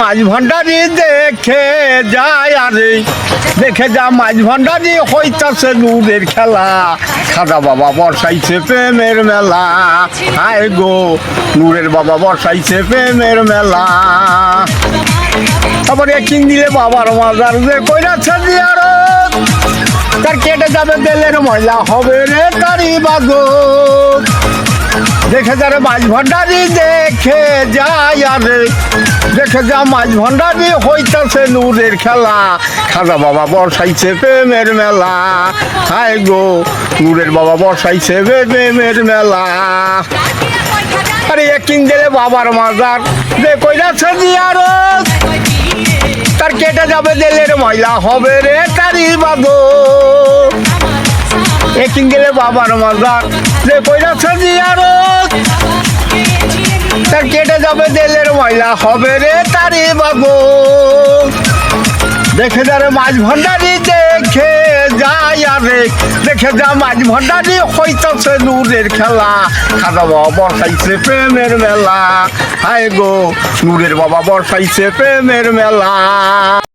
মাছ ভান্ডারি দেখে যায় আরে দেখে যা মাছ ভান্ডারি হইতাছে নূরের খেলা খাজা বাবা বর্ষাইছে প্রেমের মেলা হায় গো নূরের বাবা বর্ষাইছে প্রেমের মেলা তারপরে কিং দিলে বাবার মাজার যে কইরাছে জিয়ারত তার কেটে যাবে তেলের ময়লা হবে রে তারি বাগত দেখে যারে মাছ ভান্ডারি দেখে যায় আরে দেখে যা মাছ ভান্ডারি হইতাছে নূরের খেলা খাজা বাবা বর্ষাইছে প্রেমের মেলা হায় গো নূরের বাবা বর্ষাইছে প্রেমের মেলা আরে কিং দিলে বাবার মাজার যে কইরাছে জিয়ারত তার কেটে যাবে তেলের ময়লা হবে রে তারি বাগত একিং গেলে বাবার মাজার যে কইরাছে জিয়ারত তার কেটে যাবে তেলের ময়লা হবে রে তারি বাগত দেখে যারে মাছ ভান্ডারি দেখে যায় আরে দেখে যা মাছ ভান্ডারি হইতাছে নূরের খেলা খাজা বাবা বর্ষাইছে প্রেমের মেলা হায় গো নূরের বাবা বর্ষাইছে প্রেমের মেলা।